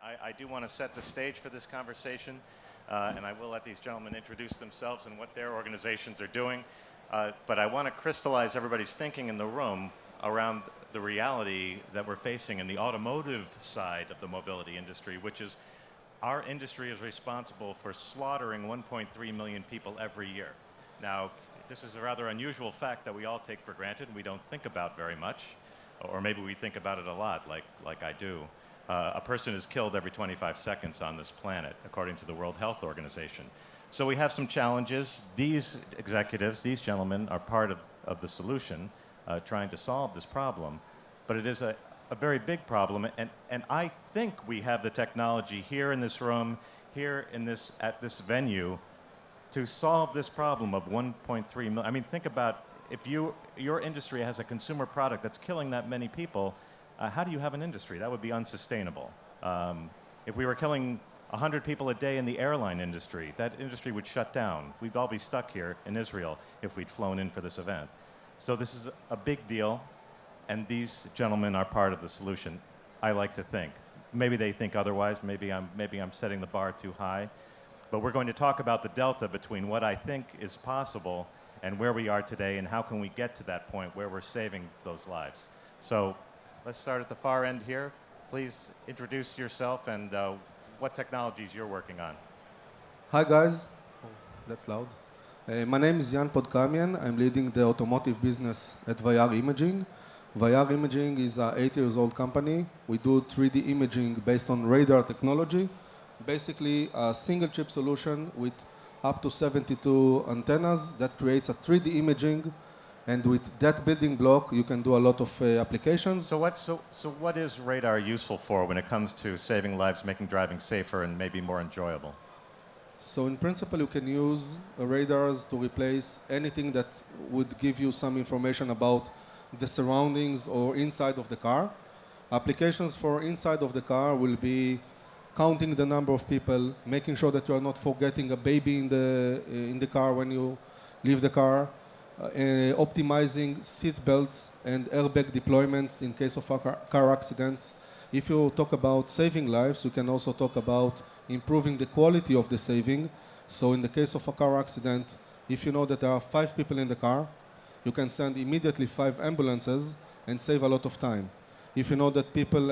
I do want to set the stage for this conversation, and I will let these gentlemen introduce themselves and what their organizations are doing. But I want to crystallize everybody's thinking in the room around the reality that we're facing in the automotive side of the mobility industry, which is our industry is responsible for slaughtering 1.3 million people every year. Now, this is a rather unusual fact that we all take for granted and we don't think about very much, or maybe we think about it a lot, like I do. A person is killed every 25 seconds on this planet, according to the World Health Organization. So we have some challenges. These executives, these gentlemen, are part of the solution, trying to solve this problem. But it is a very big problem, and I think we have the technology here in this room, here in at this venue, to solve this problem of 1.3 million. I mean, think about if your industry has a consumer product that's killing that many people, how do you have an industry? That would be unsustainable. If we were killing 100 people a day in the airline industry, that industry would shut down. We'd all be stuck here in Israel if we'd flown in for this event. So this is a big deal, and these gentlemen are part of the solution, I like to think. Maybe they think otherwise, maybe I'm setting the bar too high. But we're going to talk about the delta between what I think is possible and where we are today, and how can we get to that point where we're saving those lives. So let's start at the far end here. Please introduce yourself and what technologies you're working on. Hi guys. Oh, that's loud. My name is Podkamien. I'm leading the automotive business at Vayyar Imaging. Vayyar Imaging is an 8-year-old company. We do 3D imaging based on radar technology. Basically a single chip solution with up to 72 antennas that creates a 3D imaging, and with that building block you can do a lot of applications. So what is radar useful for when it comes to saving lives, making driving safer and maybe more enjoyable? So in principle you can use radars to replace anything that would give you some information about the surroundings or inside of the car. Applications for inside of the car will be counting the number of people, making sure that you are not forgetting a baby in the car when you leave the car, optimizing seat belts and airbag deployments in case of car accidents. If you talk about saving lives, you can also talk about improving the quality of the saving. So in the case of a car accident, if you know that there are 5 people in the car, you can send immediately 5 ambulances and save a lot of time. If you know that people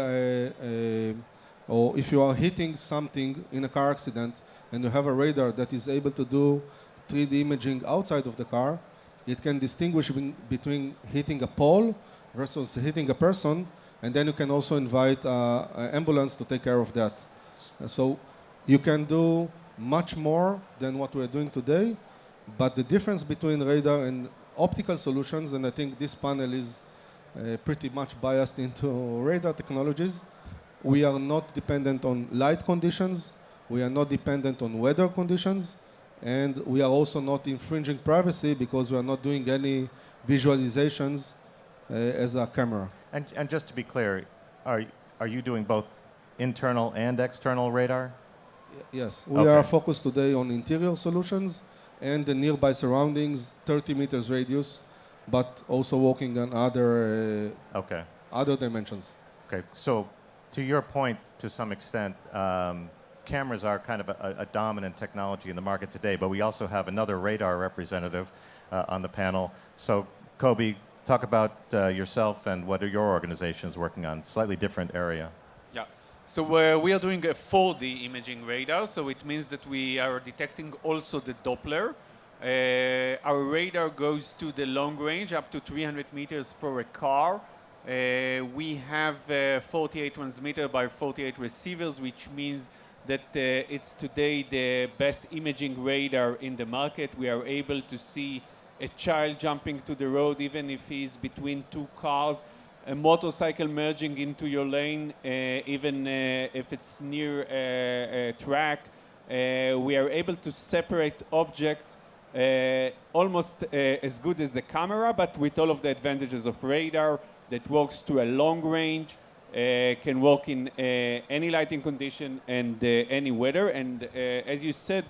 or if you are hitting something in a car accident and you have a radar that is able to do 3D imaging outside of the car, it can distinguish between hitting a pole versus hitting a person, and then you can also invite an ambulance to take care of that. So you can do much more than what we're doing today, but the difference between radar and optical solutions, and I think this panel is pretty much biased into radar technologies, we are not dependent on light conditions, we are not dependent on weather conditions, and we are also not infringing privacy because we are not doing any visualizations as a camera. And just to be clear, are you doing both internal and external radar? Yes, we are focused today on interior solutions and the nearby surroundings, 30 meters radius, but also working on other dimensions. Okay, so to your point, to some extent, cameras are kind of a dominant technology in the market today, but we also have another radar representative on the panel. So, Kobi, talk about yourself and what are your organizations working on? Slightly different area. Yeah. So we are doing a 4D imaging radar, so it means that we are detecting also the Doppler. Our radar goes to the long range, up to 300 meters for a car. We have 48 transmitter by 48 receivers, which means that it's today the best imaging radar in the market. We are able to see a child jumping to the road, even if he's between 2 cars, a motorcycle merging into your lane, even if it's near a track. We are able to separate objects almost as good as a camera, but with all of the advantages of radar that works to a long range, can work in any lighting condition and any weather. And as you said,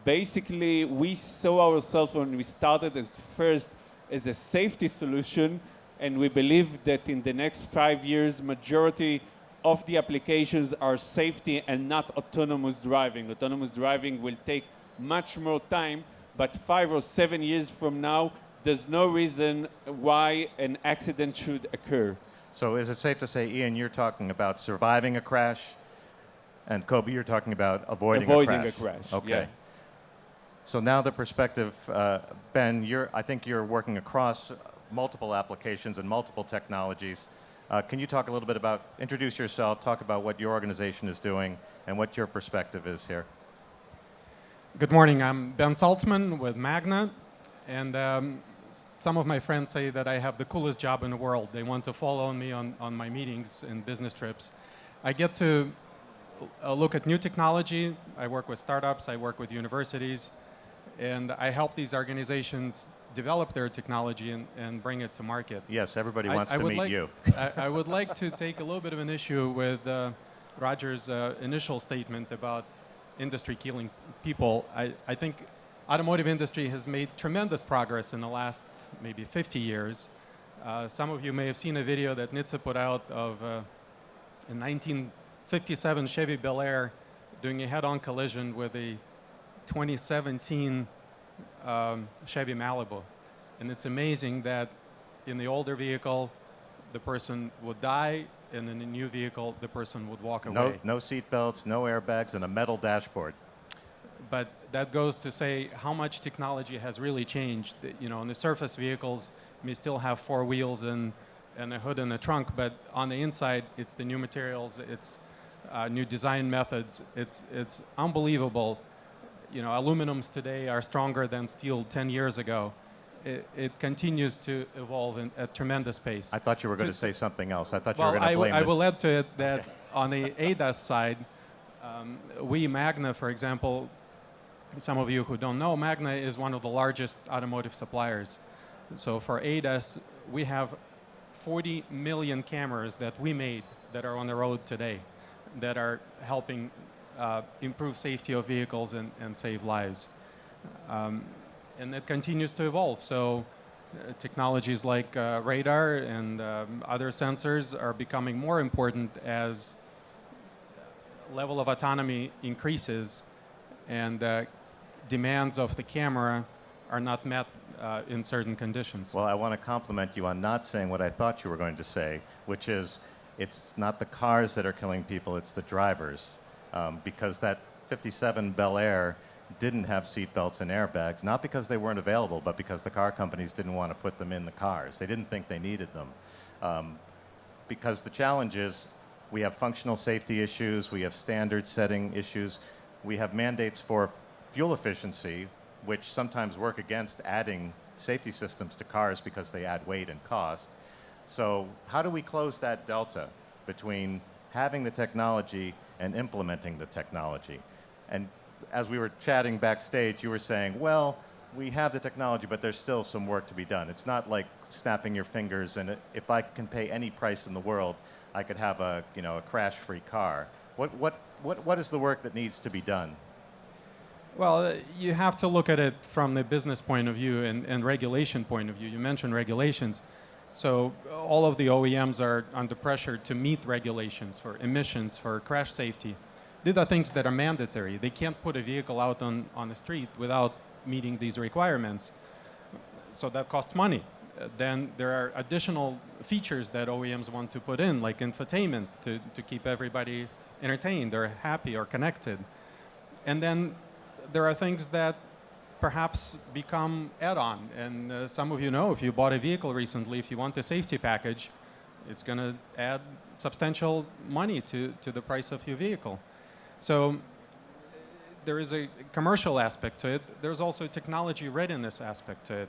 basically we saw ourselves when we started as a safety solution, and we believe that in the next 5 years, majority of the applications are safety and not autonomous driving. Autonomous driving will take much more time, but 5 or 7 years from now, there's no reason why an accident should occur. So is it safe to say, Ian, you're talking about surviving a crash, and Kobi, you're talking about avoiding a crash? Okay. Yeah. So now the perspective, Ben, I think you're working across multiple applications and multiple technologies. Can you talk a little bit about, introduce yourself, talk about what your organization is doing and what your perspective is here? Good morning. I'm Ben Saltsman with Magna, and some of my friends say that I have the coolest job in the world. They want to follow me on my meetings and business trips. I get to look at new technology. I work with startups, I work with universities, and I help these organizations develop their technology and bring it to market. Yes, everybody wants to meet you. I would like to take a little bit of an issue with Roger's initial statement about industry killing people. I think automotive industry has made tremendous progress in the last maybe 50 years. Some of you may have seen a video that NHTSA put out of a 1957 Chevy Bel Air doing a head-on collision with a 2017 Chevy Malibu. And it's amazing that in the older vehicle, the person would die, and in the new vehicle, the person would walk away. No seat belts, no airbags, and a metal dashboard. But that goes to say how much technology has really changed. You know, in the surface vehicles, may still have 4 wheels and a hood and a trunk, but on the inside, it's the new materials, it's new design methods. It's unbelievable. You know, aluminums today are stronger than steel 10 years ago. It continues to evolve at a tremendous pace. I thought you were going to say something else. I thought you Well, were going to blame I will add to it that on the ADAS side, we, Magna, for example, some of you who don't know, Magna is one of the largest automotive suppliers. So for ADAS, we have 40 million cameras that we made that are on the road today that are helping improve safety of vehicles and save lives. And it continues to evolve. So technologies like radar and other sensors are becoming more important as level of autonomy increases and demands of the camera are not met in certain conditions. Well, I want to compliment you on not saying what I thought you were going to say, which is it's not the cars that are killing people, it's the drivers. Because that 57 Bel Air didn't have seat belts and airbags, not because they weren't available, but because the car companies didn't want to put them in the cars. They didn't think they needed them. Because the challenge is we have functional safety issues, we have standard setting issues, we have mandates for fuel efficiency, which sometimes work against adding safety systems to cars because they add weight and cost. So how do we close that delta between having the technology and implementing the technology? And as we were chatting backstage, you were saying, well, we have the technology, but there's still some work to be done. It's not like snapping your fingers and if I can pay any price in the world, I could have a crash-free car. What is the work that needs to be done? Well, you have to look at it from the business point of view and regulation point of view. You mentioned regulations. So all of the OEMs are under pressure to meet regulations for emissions, for crash safety. These are things that are mandatory. They can't put a vehicle out on the street without meeting these requirements. So that costs money. Then there are additional features that OEMs want to put in, like infotainment, to keep everybody entertained or happy or connected. And then there are things that perhaps become add-on. And some of you know, if you bought a vehicle recently, if you want the safety package, it's going to add substantial money to the price of your vehicle. So there is a commercial aspect to it. There's also a technology readiness aspect to it.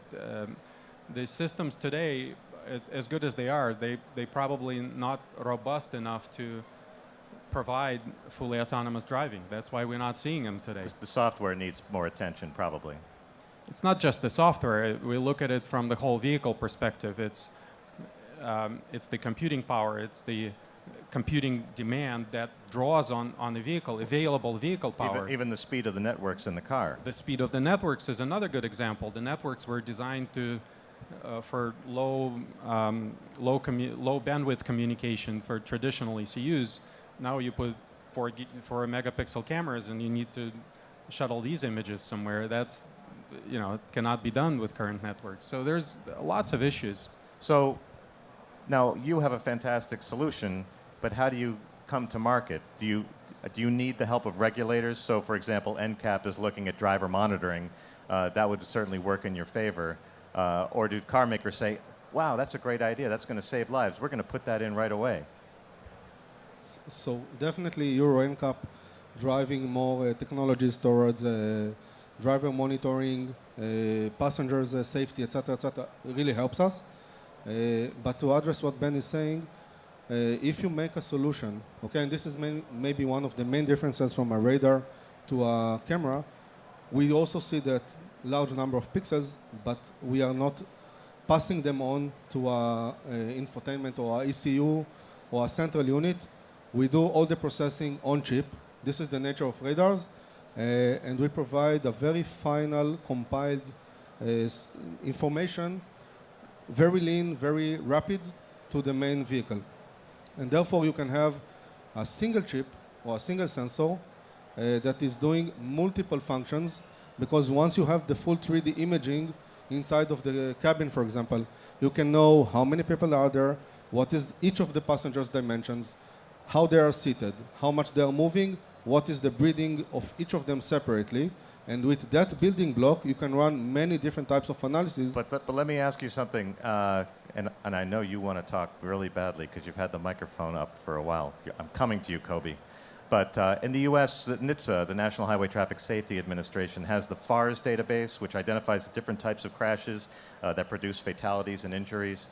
The systems today, as good as they are, they probably not robust enough to provide fully autonomous driving. That's why we're not seeing them today. The software needs more attention, probably. It's not just the software. We look at it from the whole vehicle perspective. It's the computing power. It's the computing demand that draws on the vehicle, available vehicle power. Even the speed of the networks in the car. The speed of the networks is another good example. The networks were designed to for low bandwidth communication for traditional ECUs. Now you put 4 megapixel cameras and you need to shuttle these images somewhere. That's, it cannot be done with current networks. So there's lots of issues. So now you have a fantastic solution, but how do you come to market? Do you need the help of regulators? So for example, NCAP is looking at driver monitoring. That would certainly work in your favor. Or do car makers say, wow, that's a great idea, that's going to save lives, we're going to put that in right away? So definitely Euro NCAP driving more technologies towards driver monitoring, passengers safety, etc., really helps us. But to address what Ben is saying, if you make a solution, okay, and this is maybe one of the main differences from a radar to a camera, we also see that large number of pixels, but we are not passing them on to a infotainment or a ECU or a central unit. We do all the processing on chip. This is the nature of radars, and we provide a very final compiled information, very lean, very rapid to the main vehicle. And therefore you can have a single chip or a single sensor that is doing multiple functions, because once you have the full 3D imaging inside of the cabin, for example, you can know how many people are there, what is each of the passengers' dimensions, how they are seated, how much they are moving, what is the breathing of each of them separately. And with that building block, you can run many different types of analysis. But let me ask you something, and I know you want to talk really badly because you've had the microphone up for a while. I'm coming to you, Kobi. But in the US, NHTSA, the National Highway Traffic Safety Administration, has the FARS database, which identifies different types of crashes that produce fatalities and injuries.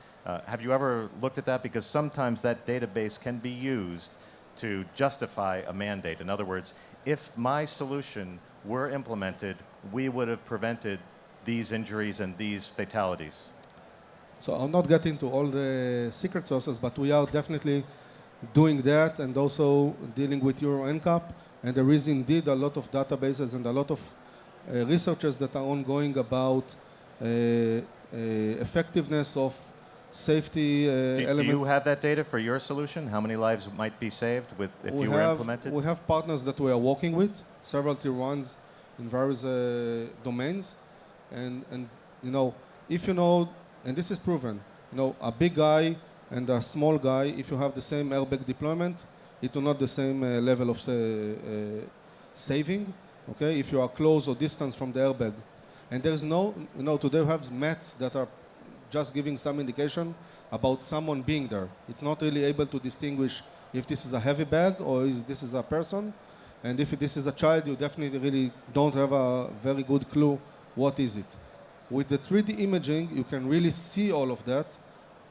Have you ever looked at that? Because sometimes that database can be used to justify a mandate. In other words, if my solution were implemented, we would have prevented these injuries and these fatalities. So I'll not get into all the secret sources, but we are definitely doing that and also dealing with Euro NCAP. And there is indeed a lot of databases and a lot of researches that are ongoing about effectiveness of safety elements. Do you have that data for your solution? How many lives might be saved if you were implemented? We have partners that we are working with, several tier ones in various domains. And if you know, and this is proven, a big guy and a small guy, if you have the same airbag deployment, it will not the same level of saving, okay, if you are close or distance from the airbag. And there is no, today we have maths that are just giving some indication about someone being there. It's not really able to distinguish if this is a heavy bag or if this is a person. And if this is a child, you definitely really don't have a very good clue what is it. With the 3D imaging, you can really see all of that,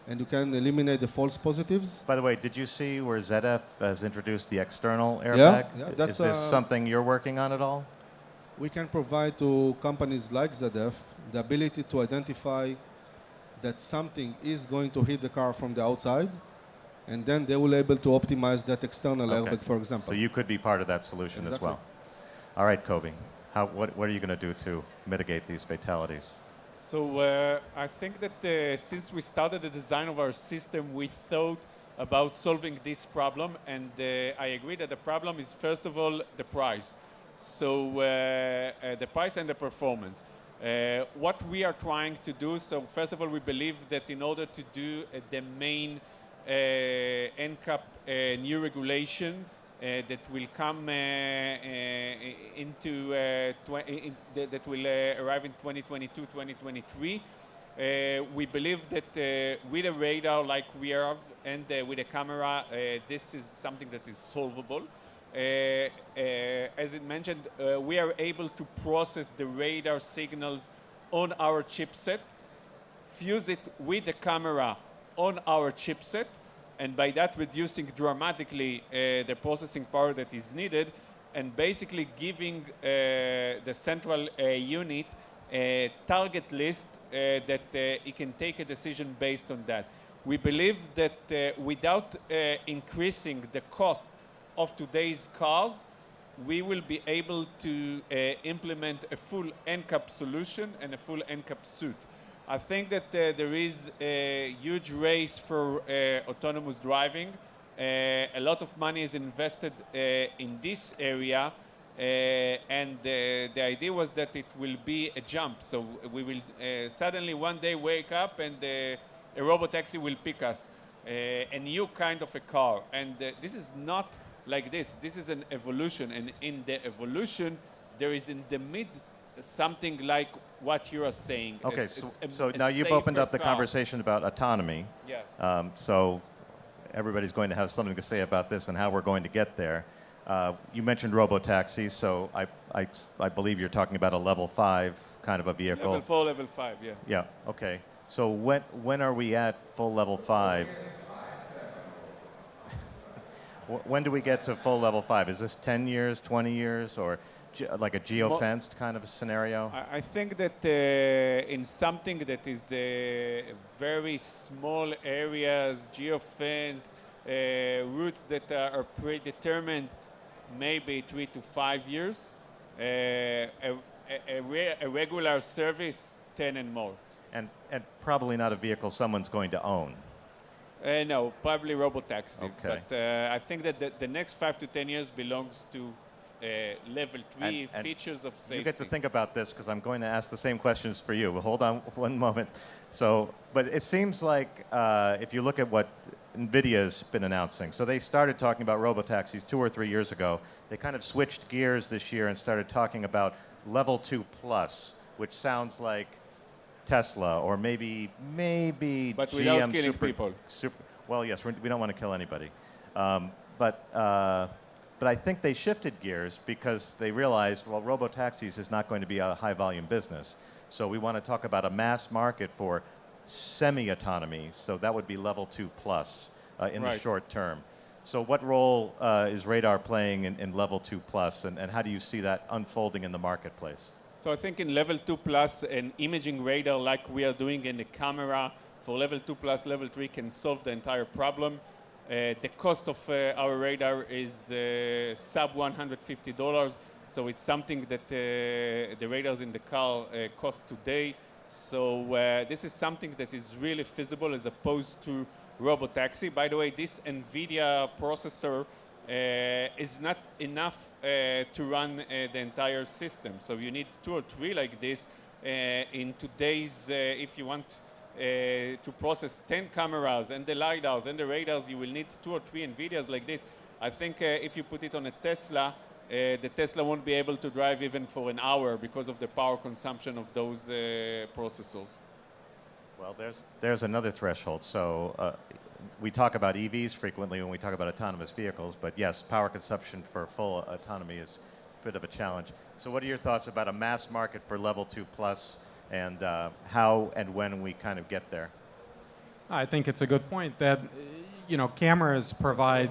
and you can eliminate the false positives. By the way, did you see where ZF has introduced the external airbag? Yeah, that's is this something you're working on at all? We can provide to companies like ZF the ability to identify that something is going to hit the car from the outside, and then they will be able to optimize that external airbag, for example. So you could be part of that solution as well. All right, Kobi, what are you going to do to mitigate these fatalities? So I think that since we started the design of our system, we thought about solving this problem, and I agree that the problem is, first of all, the price. So the price and the performance. What we are trying to do, so first of all, we believe that in order to do the main NCAP new regulation that will come that will arrive in 2022, 2023, we believe that with a radar like we have and with a camera, this is something that is solvable. As it mentioned, we are able to process the radar signals on our chipset, fuse it with the camera on our chipset, and by that reducing dramatically the processing power that is needed, and basically giving the central unit a target list that it can take a decision based on that. We believe that without increasing the cost of today's cars, we will be able to implement a full NCAP solution and a full NCAP suite. I think that there is a huge race for autonomous driving. A lot of money is invested in this area, and the idea was that it will be a jump. So we will suddenly one day wake up and a robotaxi will pick us, a new kind of a car. And this is not like this. This is an evolution, and in the evolution, there is in the mid something like what you are saying. Okay, A so now you've opened up the car. conversation about autonomy. Yeah. So everybody's going to have something to say about this and how we're going to get there. You mentioned robotaxis, so I believe you're talking about a level 5 kind of a vehicle. Level 4, level 5, yeah. Yeah, okay. So when are we at full level 5? When do we get to full level 5? Is this 10 years, 20 years, or like a geofenced kind of a scenario? I think that in something that is very small areas, geofence, routes that are predetermined, maybe 3 to 5 years. A regular service, 10 and more. And probably not a vehicle someone's going to own. No, probably robotaxi. Okay. But I think that the next 5 to 10 years belongs to level 3 And features of safety. you get to think about this because I'm going to ask the same questions for you. But hold on one moment. So, but it seems like if you look at what NVIDIA's been announcing, so they started talking about robotaxis 2 or 3 years ago. They kind of switched gears this year and started talking about level 2 plus, which sounds like Tesla or maybe But GM without killing people. Well, yes, we don't want to kill anybody. But I think they shifted gears because they realized, well, robotaxis is not going to be a high-volume business. So we want to talk about a mass market for semi-autonomy. So that would be level 2 plus in the Right. short term. So what role is radar playing in level 2 plus, and how do you see that unfolding in the marketplace? So I think in level 2 plus, an imaging radar like we are doing in the camera for level 2 plus, level 3 can solve the entire problem. The cost of our radar is sub $150, so it's something that the radars in the car cost today. So this is something that is really feasible as opposed to robotaxi. By the way, this NVIDIA processor is not enough to run the entire system. So you need 2 or 3 like this in today's, if you want to process 10 cameras and the LiDARs and the radars, you will need 2 or 3 NVIDIAs like this. I think if you put it on a Tesla, the Tesla won't be able to drive even for an hour because of the power consumption of those processors. Well, there's another threshold. So we talk about EVs frequently when we talk about autonomous vehicles, but yes, power consumption for full autonomy is a bit of a challenge. So what are your thoughts about a mass market for level 2 plus, and how and when we kind of get there? I think it's a good point that, cameras provide,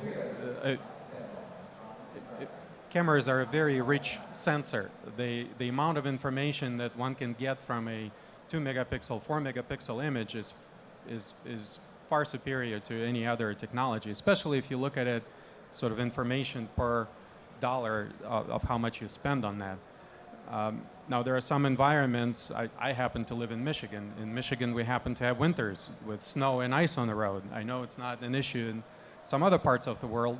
cameras are a very rich sensor. The amount of information that one can get from a 2 megapixel, 4 megapixel image is far superior to any other technology, especially if you look at it sort of information per dollar of how much you spend on that. Now, there are some environments, I happen to live in Michigan. In Michigan, we happen to have winters with snow and ice on the road. I know it's not an issue in some other parts of the world.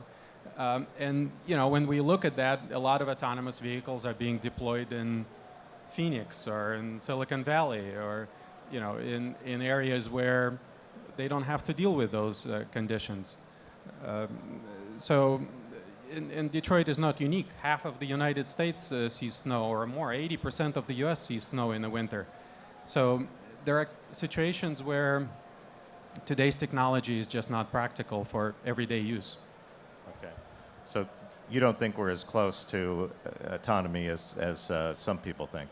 And, when we look at that, a lot of autonomous vehicles are being deployed in Phoenix or in Silicon Valley or, in areas where they don't have to deal with those conditions. And Detroit is not unique. Half of the United States sees snow or more. 80% of the US sees snow in the winter. So there are situations where today's technology is just not practical for everyday use. Okay. So you don't think we're as close to autonomy as some people think?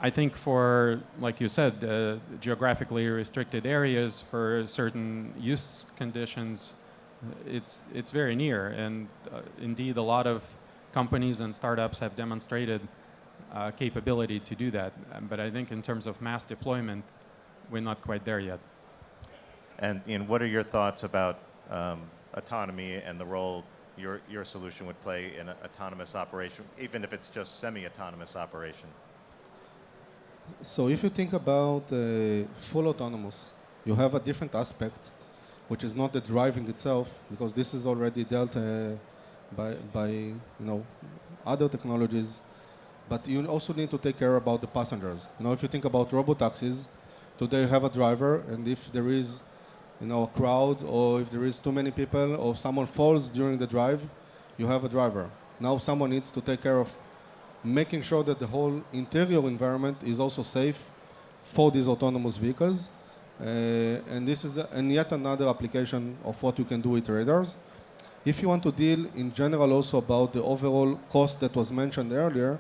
I think for, like you said, geographically restricted areas for certain use conditions, it's very near, and indeed a lot of companies and startups have demonstrated capability to do that. But I think in terms of mass deployment, we're not quite there yet. And what are your thoughts about autonomy and the role your solution would play in an autonomous operation, even if it's just semi-autonomous operation? So if you think about full autonomous, you have a different aspect, which is not the driving itself, because this is already dealt by other technologies. But you also need to take care about the passengers. If you think about robotaxis, today you have a driver, and if there is a crowd, or if there is too many people, or if someone falls during the drive, you have a driver. Now someone needs to take care of making sure that the whole interior environment is also safe for these autonomous vehicles. And this is and yet another application of what you can do with radars. If you want to deal in general also about the overall cost that was mentioned earlier,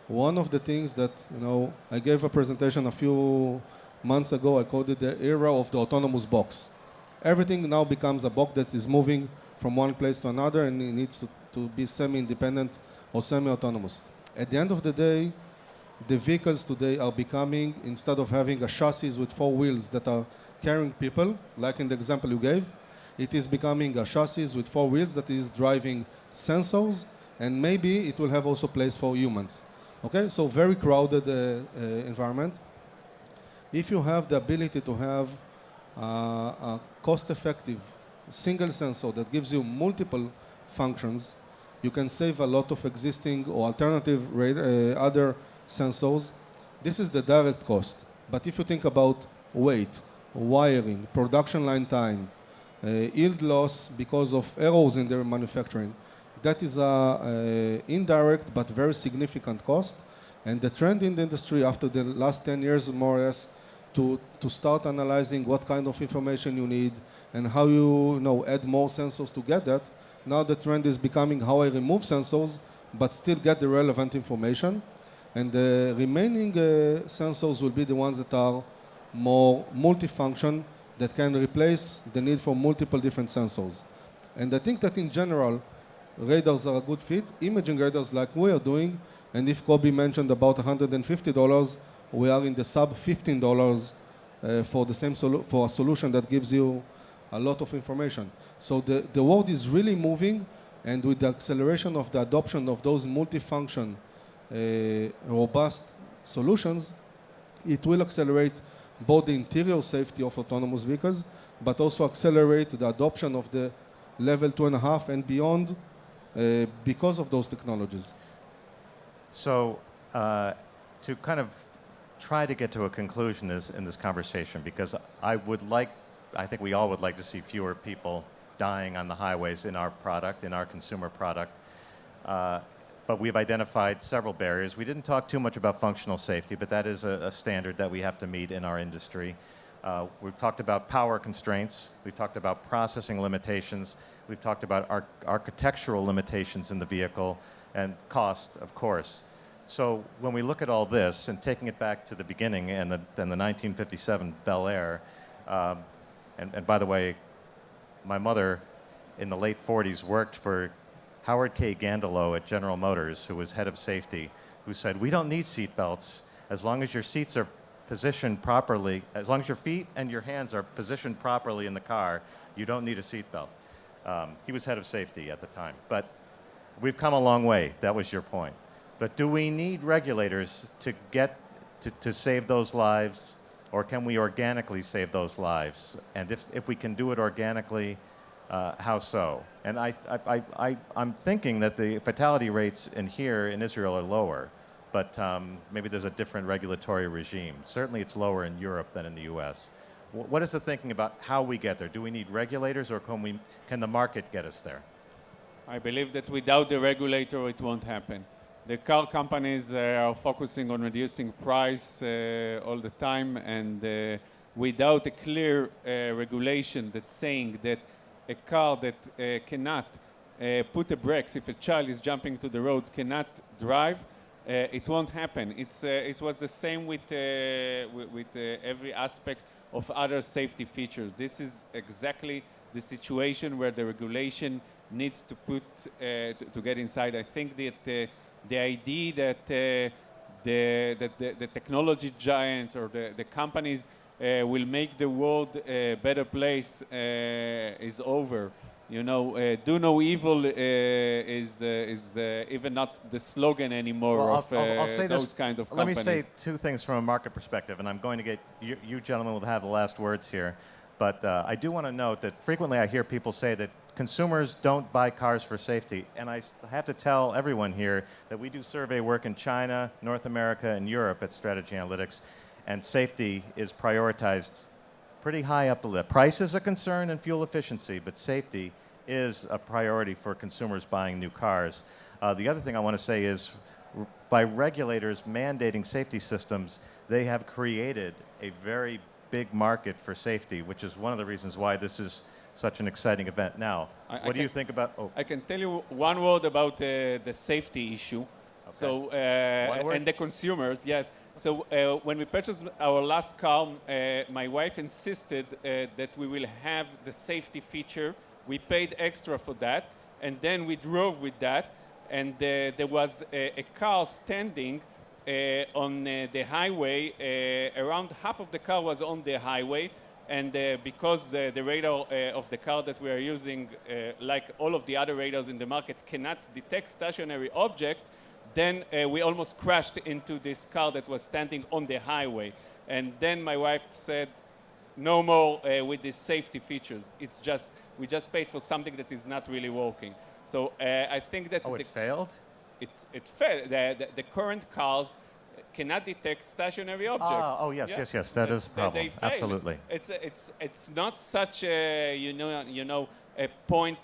one of the things that, I gave a presentation a few months ago, I called it the era of the autonomous box. Everything now becomes a box that is moving from one place to another, and it needs to be semi-independent or semi-autonomous. At the end of the day, the vehicles today are becoming, instead of having a chassis with 4 wheels that are carrying people, like in the example you gave, it is becoming a chassis with 4 wheels that is driving sensors, and maybe it will have also place for humans. Okay, so very crowded environment. If you have the ability to have a cost-effective single sensor that gives you multiple functions, you can save a lot of existing or alternative other sensors. This is the direct cost. But if you think about weight, wiring, production line time, yield loss because of errors in their manufacturing, that is an indirect but very significant cost. And the trend in the industry after the last 10 years, more or less, to start analyzing what kind of information you need and how you add more sensors to get that. Now the trend is becoming how I remove sensors but still get the relevant information. And the remaining sensors will be the ones that are more multifunction, that can replace the need for multiple different sensors. And I think that in general, radars are a good fit. Imaging radars like we are doing, and if Kobi mentioned about $150, we are in the sub $15 for the same for a solution that gives you a lot of information. So the world is really moving, and with the acceleration of the adoption of those multifunction, robust solutions, it will accelerate both the interior safety of autonomous vehicles, but also accelerate the adoption of the level 2.5 and beyond because of those technologies. So to kind of try to get to a conclusion in this conversation, because I think we all would like to see fewer people dying on the highways in our product, in our consumer product. But we've identified several barriers. We didn't talk too much about functional safety, but that is a standard that we have to meet in our industry. We've talked about power constraints. We've talked about processing limitations. We've talked about architectural limitations in the vehicle, and cost, of course. So when we look at all this, and taking it back to the beginning and the 1957 Bel Air, and by the way, my mother in the late 40s worked for Howard K. Gandolo at General Motors, who was head of safety, who said, we don't need seat belts as long as your seats are positioned properly, as long as your feet and your hands are positioned properly in the car, you don't need a seat belt. He was head of safety at the time. But we've come a long way. That was your point. But do we need regulators to save those lives, or can we organically save those lives? And if we can do it organically, how so? And I'm thinking that the fatality rates here in Israel are lower, but maybe there's a different regulatory regime. Certainly it's lower in Europe than in the US. What is the thinking about how we get there? Do we need regulators, or can the market get us there? I believe that without the regulator, it won't happen. The car companies are focusing on reducing price all the time, and without a clear regulation that's saying that a car that cannot put the brakes if a child is jumping to the road cannot drive, it won't happen. It was the same with every aspect of other safety features. This is exactly the situation where the regulation needs to to get inside. I think that the idea that the technology giants or the companies will make the world a better place is over. do no evil is even not the slogan anymore Well, of I'll say those this. kind of Let companies. me say two things from a market perspective, and I'm going to get you gentlemen will have the last words here. But I do want to note that frequently I hear people say that consumers don't buy cars for safety, and I have to tell everyone here that we do survey work in China, North America, and Europe at Strategy Analytics, and safety is prioritized pretty high up the list. Price is a concern and fuel efficiency, but safety is a priority for consumers buying new cars. The other thing I want to say is by regulators mandating safety systems, they have created a very big market for safety, which is one of the reasons why this is such an exciting event. Now, what do you think about... Oh. I can tell you one word about the safety issue. Okay. So, One word? and the consumers, yes. So when we purchased our last car, my wife insisted that we will have the safety feature. We paid extra for that, and then we drove with that, and there was a car standing on the highway. Around half of the car was on the highway, and because the radar of the car that we are using, like all of the other radars in the market, cannot detect stationary objects, then we almost crashed into this car that was standing on the highway. And then my wife said, no more with these safety features. It's just, we just paid for something that is not really working. So I think that... Oh, it failed? It failed. The current cars cannot detect stationary objects. Oh, yes, yes, yes. That is a problem. They fail. Absolutely. It's not such a, a point...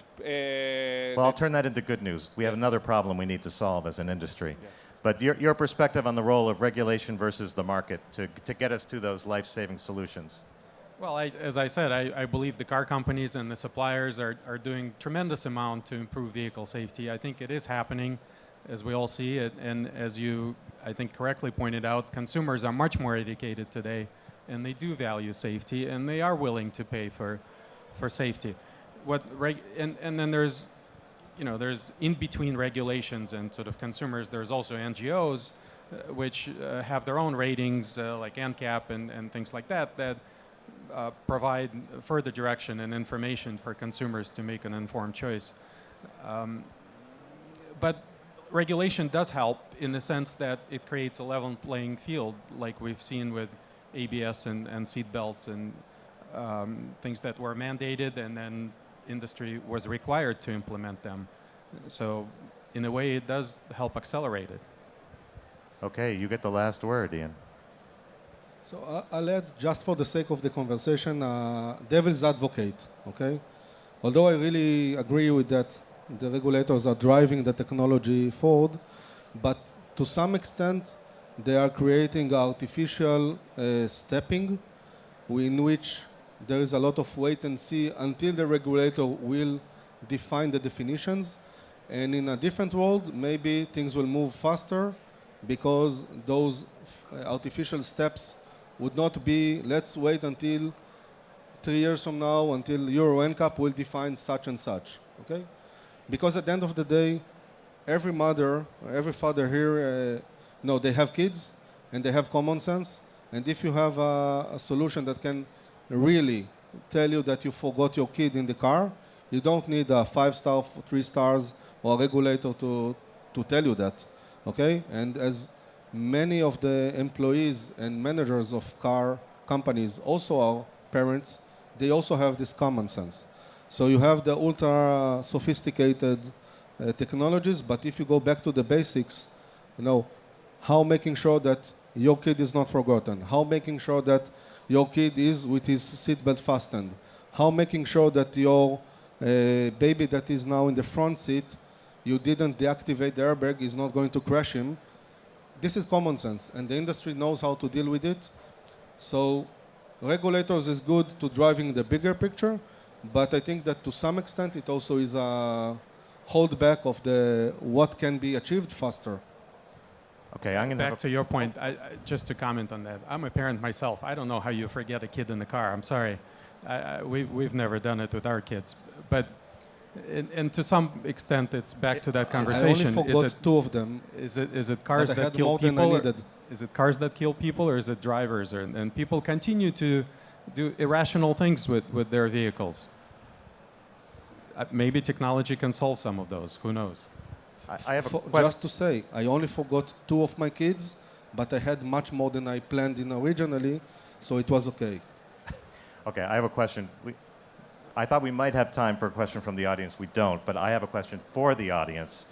Well, I'll turn that into good news. We have another problem we need to solve as an industry. Yeah. But your perspective on the role of regulation versus the market to get us to those life-saving solutions. Well, as I said, I believe the car companies and the suppliers are doing tremendous amount to improve vehicle safety. I think it is happening, as we all see it. And as you, I think, correctly pointed out, consumers are much more educated today, and they do value safety, and they are willing to pay for safety. And then there's, there's in between regulations and sort of consumers, there's also NGOs, which have their own ratings, like NCAP and things like that, that provide further direction and information for consumers to make an informed choice. But regulation does help in the sense that it creates a level playing field, like we've seen with ABS and seat belts and things that were mandated, and then industry was required to implement them. So in a way, it does help accelerate it. Okay, you get the last word, Ian. So I'll add, just for the sake of the conversation, devil's advocate, okay? Although I really agree with that, the regulators are driving the technology forward, but to some extent, they are creating artificial stepping in which there is a lot of wait and see until the regulator will define the definitions. And in a different world, maybe things will move faster because those artificial steps would not be, let's wait until 3 years from now, until Euro NCAP will define such and such, okay? Because at the end of the day, every mother, every father here, they have kids and they have common sense. And if you have a solution that can really tell you that you forgot your kid in the car, you don't need a 5-star, 3 stars, or a regulator to tell you that, okay? And as many of the employees and managers of car companies also are parents, they also have this common sense. So you have the ultra sophisticated technologies, but if you go back to the basics, how making sure that your kid is not forgotten, how making sure that your kid is with his seatbelt fastened, how making sure that your baby that is now in the front seat, you didn't deactivate the airbag, is not going to crash him. This is common sense, and the industry knows how to deal with it. So regulators is good to driving the bigger picture, but I think that to some extent it also is a holdback of what can be achieved faster. Okay, I'm going Back to your point, just to comment on that. I'm a parent myself. I don't know how you forget a kid in the car. I'm sorry. We've never done it with our kids. But and to some extent, it's back to that conversation. I only forgot 2 of them. Is it cars that kill people? Is it cars that kill people, or is it drivers? And people continue to do irrational things with their vehicles. maybe technology can solve some of those. Who knows? I have a question. Just to say, I only forgot 2 of my kids, but I had much more than I planned in originally, so it was okay. Okay, I have a question. I thought we might have time for a question from the audience. We don't, but I have a question for the audience.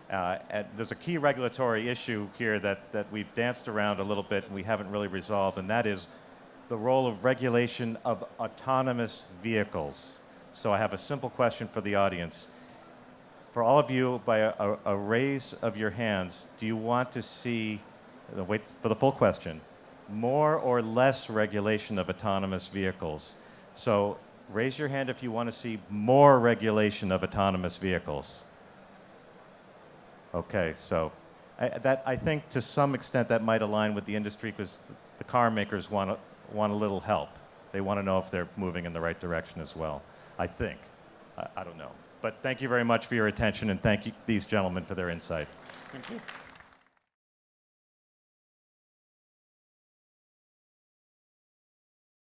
And there's a key regulatory issue here that we've danced around a little bit and we haven't really resolved, and that is the role of regulation of autonomous vehicles. So I have a simple question for the audience. For all of you, by a raise of your hands, do you want to see, wait for the full question, more or less regulation of autonomous vehicles? So raise your hand if you want to see more regulation of autonomous vehicles. Okay, so I think to some extent that might align with the industry because the car makers want a little help. They want to know if they're moving in the right direction as well, I think. I don't know. But thank you very much for your attention and thank you, these gentlemen for their insight. Thank you.